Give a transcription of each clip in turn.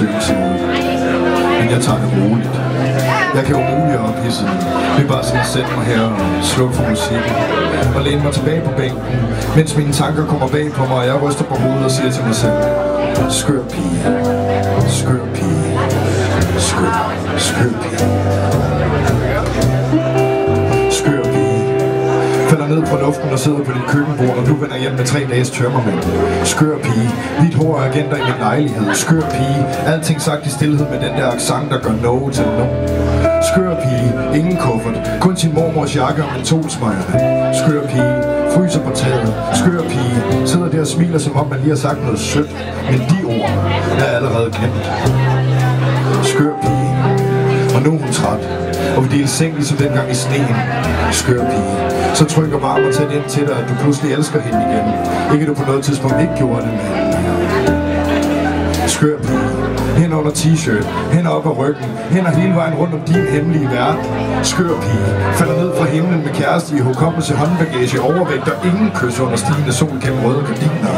besøgelse ud. Men jeg tager det roligt. Jeg kan umuligt ophidse mig. Det er bare sådan at sætte mig her og slukke for musikken. Og læne mig tilbage på bænken, mens mine tanker kommer bag på mig, og jeg ryster på hovedet og siger til mig selv: skør pige, skør pige, skør pige. Skør pige. Falder ned fra luften og sidder på dit køkkenbord, og du vender hjem med 3 dages tømmermænd. Skør pige. Hvidt hår og agenter i min lejlighed. Skør pige. Alting sagt i stillhed med den der accent, der gør no til no. Skør pige. Ingen kuffert. Kun sin mormors jakke og mentolsmejerne. Skør pige. Fryser på taget. Skør pige. Sidder der og smiler, som om man lige har sagt noget sødt. Men de ord er allerede glemt. Skør pige. Og nu er hun træt, og vi deler seng ligesom dengang i sneen. Skør pige. Så trykker varm og tæt ind til dig, at du pludselig elsker hende igen. Ikke at du på noget tidspunkt ikke gjorde det med hende. Skør pige. Hænder under t-shirt, hænder op ad ryggen, hænder hele vejen rundt om din hemmelige verden. Skør pige. Falder ned fra himlen med kæreste i hukommelse, håndbagage, overvægt og ingen kys under stigende sol gennem røde gardiner.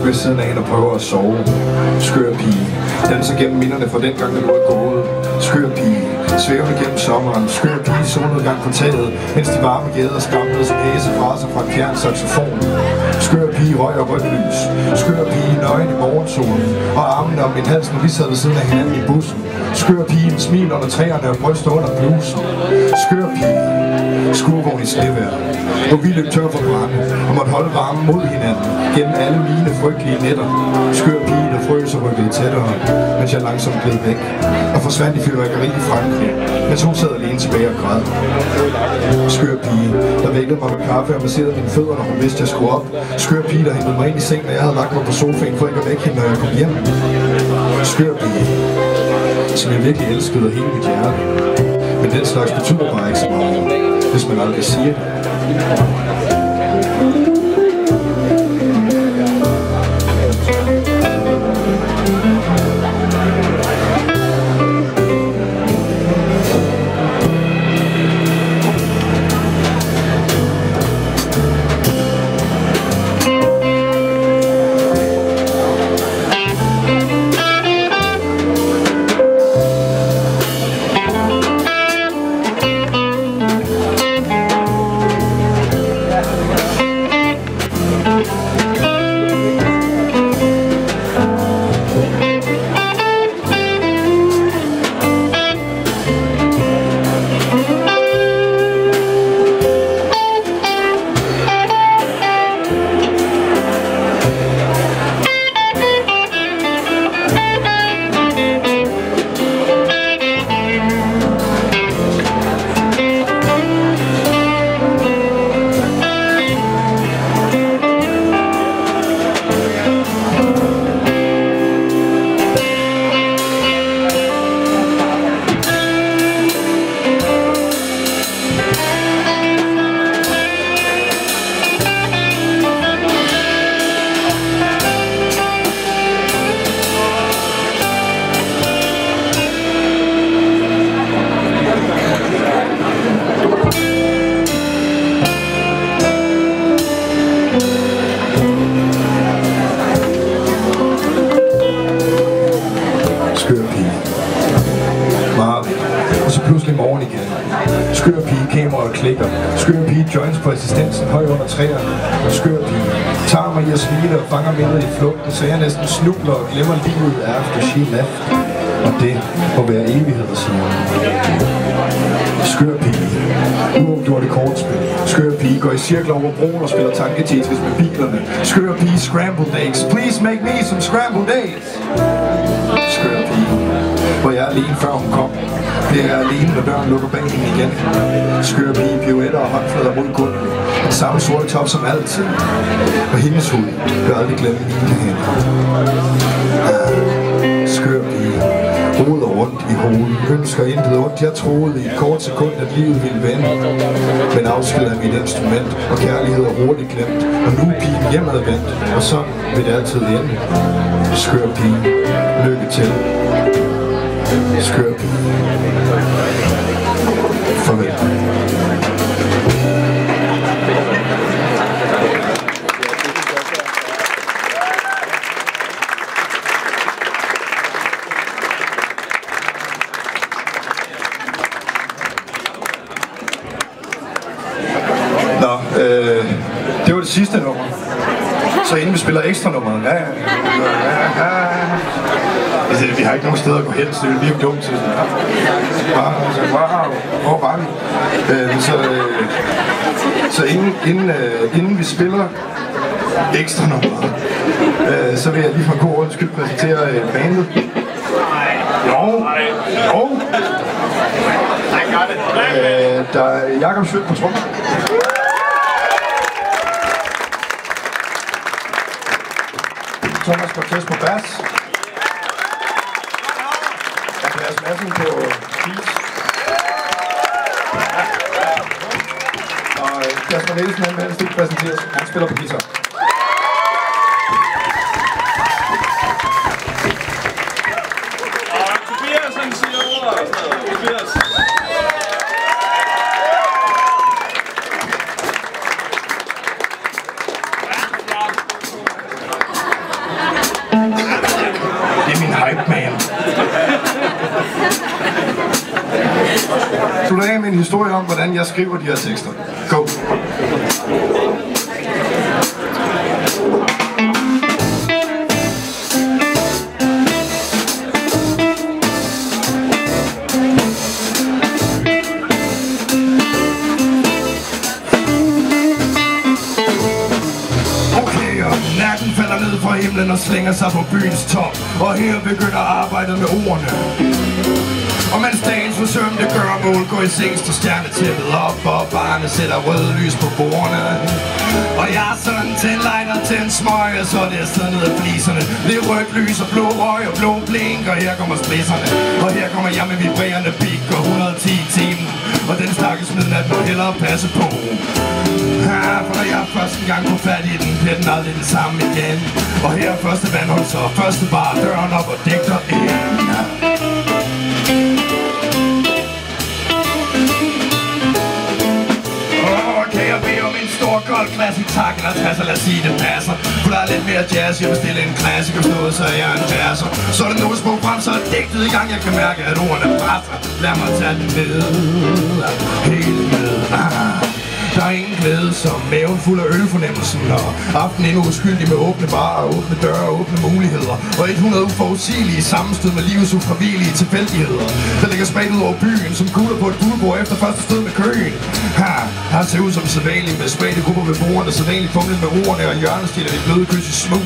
Ved siden af hende og prøver at sove. Skør pige. Danser gennem minderne fra dengang, da du var gået. Skør pige. Svævende gennem sommeren. Skør pige. Solnedgang på taget, mens de varme gæder skramlede som hæsefraser fra en fjern saxofon. Skør pige. Røg og rødt lys. Skør pige. Nøgen i morgensolen. Og armene om min hals, når vi sad ved siden af hinanden i bussen. Skør pige. En smil under træerne og bryster under blusen. Skør pige. Skurvogn i snevejr, hvor vi løb tør for brænde og måtte holde varmen mod hinanden gennem alle mine frygtelige nætter. Skør pige, der frøs og rykkede tættere, mens jeg langsomt gled væk og forsvandt i fyrværkeri i Frankrig, mens hun sad alene tilbage og græd. Skør pige, der vækkede mig med kaffe og masserede mine fødder, når hun vidste, jeg skulle op. Skør pige, der hentede mig ind i sengen, når jeg havde lagt mig på sofaen for ikke at vække hende, når jeg kom hjem. Skør pige, som jeg virkelig elskede af hele mit hjerte. Men den slags betyder bare ikke så meget, hvis man aldrig siger det. Morgen igen. Skør pige, kameraet klikker. Skør pige, joints på assistensen, høj under træerne. Skør pige, tager mig i at smile og fanger med i flugten, så jeg næsten snubler og glemmer livet after she left. Og det må være evighed, siger hun. Skør pige, uafgjort i kortspil. Skør pige, går i cirkler over broen og spiller tanketetris med bilerne. Skør pige, scrambled eggs. Please make me some scrambled eggs. Skør pige, hvor jeg er alene før hun kom. Det er alene, når døren lukker bag hende igen. Skør pige, pirouetter og håndflader mod gulvet. Den samme sorte top som altid. Og hendes hud vil aldrig glemme mine hænder. Skør pige, roder rundt i hovedet. Ønsker intet ondt. Jeg troede i et kort sekund, at livet ville vende. Men afsked er mit instrument, og kærlighed er hurtigt glemt. Og nu er pigen hjemadvendt, og sådan vil det altid ende. Skør pige, lykke til. Skør pige. Farvel. Det var det sidste nummer. Så inden vi spiller ekstra nummeret, vi har ikke nogen steder at gå hen, så det er virkelig dumt til sådan. Wow, hvor var vi? Så inden vi spiller ekstra nummeret, så vil jeg lige fra god undskyld præsentere bandet. Jo. Der er Jakob Schødt på trommer. Thomas Cortez på bass. Andreas Madsen på beat. Og Kasper Nielsen, han vil helst ikke præsenteres. Han spiller på guitar. Og Tobias, han siger ordet. Tobias. Hype man. Slutter af med en historie om, hvordan jeg skriver de her tekster. Go! Natten falder ned fra himlen og slænger sig på byens top. Og her begynder arbejdet med ordene. Og mens dagens forsømte gøremål går i seng, står stjernetæppet op, og barnet sætter røde lys på bordene. Og jeg er sådan til en lighter til en smøg, og så er det afsted ned af fliserne. Det er rødt lys og blå røg og blå blink, og her kommer splisserne. Og her kommer jeg med vibrerende pik og 110 i timen. Og den stakkels midnat må hellere passe på. For når jeg første gang får fat i den, bliver den aldrig den samme igen. Og her er første vandhul, så første bar, døren op og digter ind. Kan jeg bede om en stor gold classic tak, eller 50, lad os sige det passer. For der er lidt mere jazz, jeg vil stille en klassiker stået, så jeg er en verser. Så er det noget sprog frem, så er digtet i gang, jeg kan mærke, at ordene presser. Lad mig tage den med, helt med. Der er ingen glæde som maven fuld af ølfornemmelsen, og aften endnu uskyldig med åbne barer, åbne døre og åbne muligheder. Og 100 uforudsigelige sammenstød med livets ufravigelige tilfældigheder. Der ligger spredt ud over byen som kugler på et bulebord efter første stød med køen. Her ser ud som sædvanligt med spredte grupper ved bordene, sædvanligt fumlet med ordene og hjørnestiller i bløde kys i smug.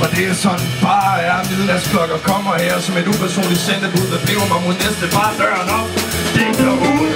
Og det er sådan bare er midnatsklokker kommer her som et upersonligt sendebud, der driver mig mod næste bar, døren op, digter ud.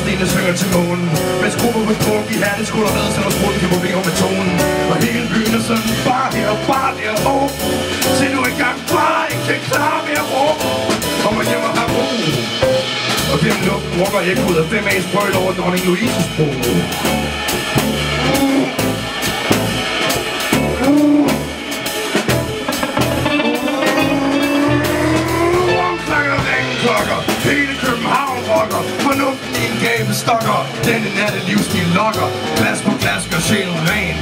Stenene synger til månen. Mens grupper på druk i hatteskulder med, så der spruten kan problemer med tonen. Og hele byen er sådan, bare der, åh. Se nu engang, bare ikke klar mere råb. Og må hjem og have ro. Og gennem luften rukker jeg ud af 5 A's brøl over dronning Louises bro. Omklanger ringklokker, hele København rocker. Fornuften i en gave stokker, denne natte livsstil lokker. Glas på glas gør sjælen ren,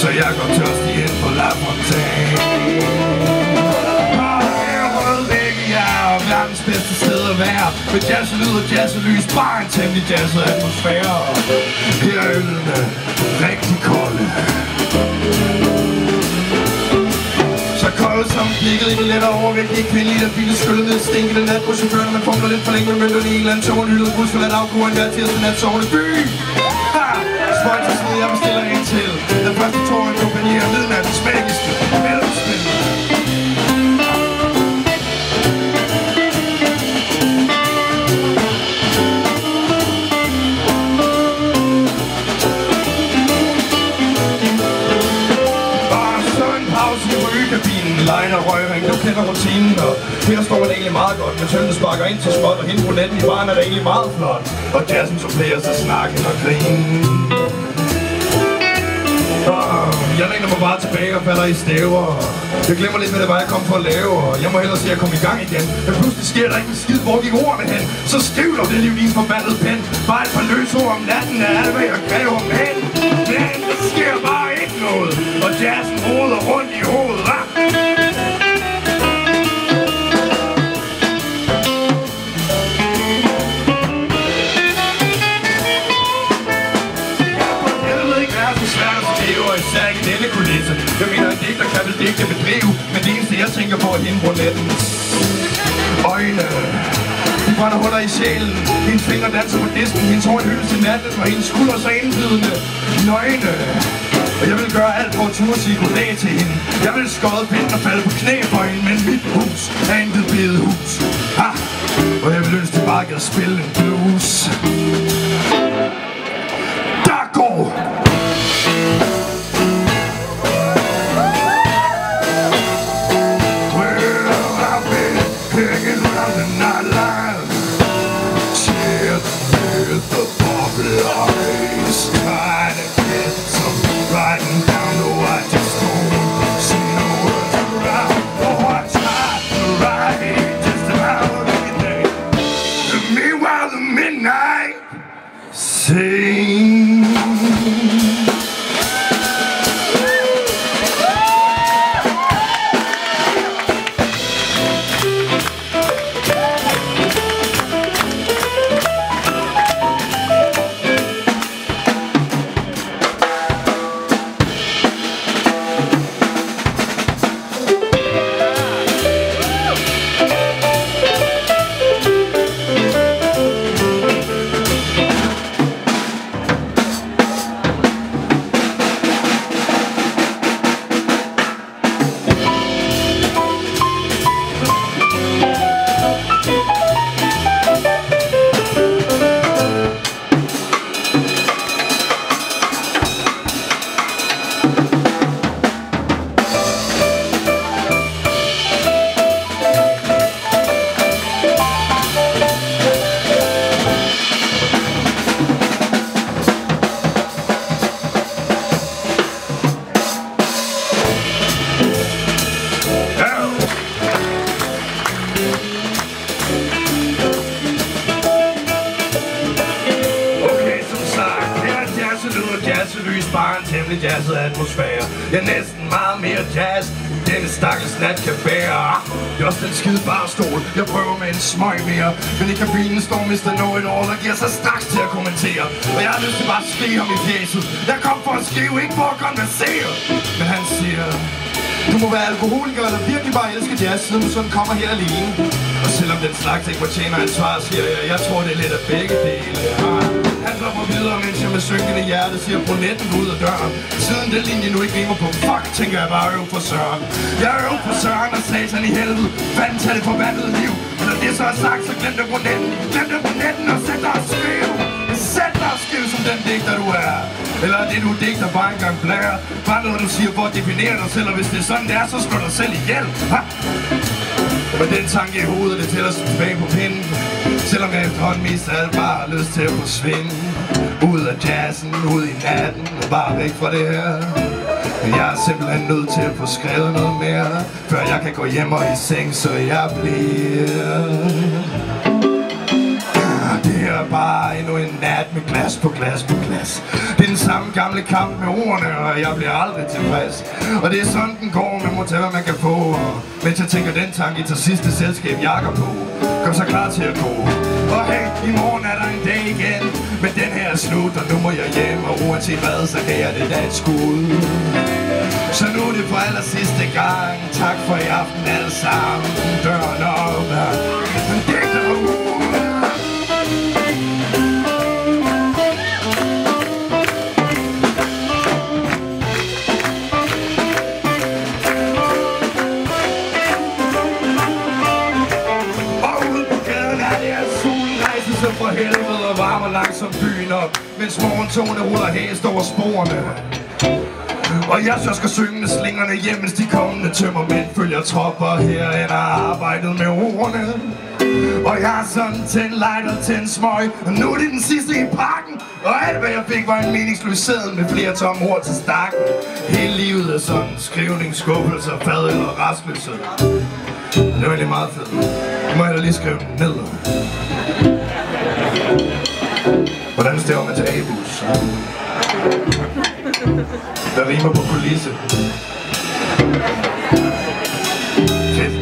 så jeg går tørstig ind på La Fontaine. Rød vægge, jeg er verdens bedste sted at være. Med jazzlyd og jazzlys, bare en temmelig jazzet atmosfære. Her er ølene rigtig kolde. Så kold som blikket i den lettere overvægtige kvindelige, der fine skyllet ned stinkende nat på chaufføren. Man fumler lidt for længe med mønterne i en eller anden tårn. Hyldet bus for at afgå en hver tirsdag nat sovende by. Spøjt til side, jeg bestiller en til. Den første tårn kompanjerer midnattens magiske mellemspil. Line og røgring, du kender rutinen. Og her står man egentlig meget godt, men tønden sparker ind til småt. Og hende brunetten i baren er da egentlig meget flot. Og jazzen supplerer sig snakken og grinen. Jeg læner mig bare tilbage og falder i stæver. Jeg glemmer lidt, hvad det var, jeg kom for at lave. Jeg må hellere se, at jeg kom i gang igen. Men pludselig sker der ikke en skid, hvor gik ordene hen. Så skriv dog det liv i en forbandet pen. Bare et par løsord om natten er alt, hvad jeg kræver. Men der sker bare ikke noget. Og jazzen roder rundt i hovedet. Jeg mener, en digter kan vel digte bedrive, men det eneste, jeg tænker på, er hende brunettens øjne. De brænder huller i sjælen, hendes fingre danser på disken, hendes hår hyldes i natten, og hendes skuldre så indbydende nøgne. Og jeg vil gøre alt for at turde sige goddag til hende. Jeg vil skåde pinden og falde på knæ for hende, men mit hus er intet bedehus. Og jeg vil ønske, de bare gad spille en blues. Der går! Bare en temmelig jazzet atmosfære. Jeg er næsten meget mere jazz, denne stakkels nat kan bære. Jeg er også den skide barstol, jeg prøver med en smøg mere. Men i kabinen står Mr. Know-it-all, der giver sig straks til at kommentere. Og jeg har lyst til bare at skrige ham i fjeset. Jeg kom for at skrive, ikke for at konversere. Men han siger: du må være alkoholiker eller virkelig bare elske jazz, siden du sådan kommer her alene. Og selvom den slags ikke fortjener ansvar, siger jeg tror det er lidt af begge dele. Han løber videre, mens jeg med synkende hjerte siger brunetten ud af døren. Siden den linje nu ikke rimer på fuck, tænker jeg bare øv for søren. Jeg øv for søren og satan i helvede. Fanden tager det forbandede liv. Og når det så er sagt, så glem det brunetten og sæt dig og skriv. Sæt dig og skriv som den digter du er. Eller er det du digter bare engang blære. Bare noget du siger for at definere dig selv. Og hvis det er sådan det er, så slår dig selv ihjel. Med den tanke i hovedet, det tæller sig tilbage på pinden. Selvom jeg efterhånden mest af alt bare har lyst til at forsvinde. Ud af jazzen, ud i natten, bare væk fra det her. Men jeg er simpelthen nødt til at få skrevet noget mere, før jeg kan gå hjem og i seng, så jeg bliver. Det er bare endnu en nat med glas på glas på glas. Det er den samme gamle kamp med ordene, og jeg bliver aldrig tilfreds. Og det er sådan den går, man må tage hvad man kan få. Mens jeg tænker den tanke til sidste selskab jakker på. Gør så klar til at gå. Og hey, i morgen er der en dag igen. Men den her er slut, og nu må jeg hjem. Og uanset hvad, så kan jeg det da et skud. Så nu er det for aller sidste gang. Tak for i aften alle sammen. Døren op her. Men det er for helvede og varmer langsomt byen op, mens morgentonen ruller hæst over sporene. Og jeg så skal synge slingerne hjem, mens de kommende tømmermænd følger tropper herhen og arbejdet med ordene. Og jeg har sådan tændt lighter til en smøg, og nu er det den sidste i pakken. Og alt hvad jeg fik var en meningsløs seddel med flere tomme ord til stakken. Hele livet er sådan skrivning, skuffelse, fadøl og rastløshed. Det var egentlig meget fedt. Nu må jeg da lige skrive den ned. Hvordan staver man til A-bus? Der rimer på kulisse. Fedt.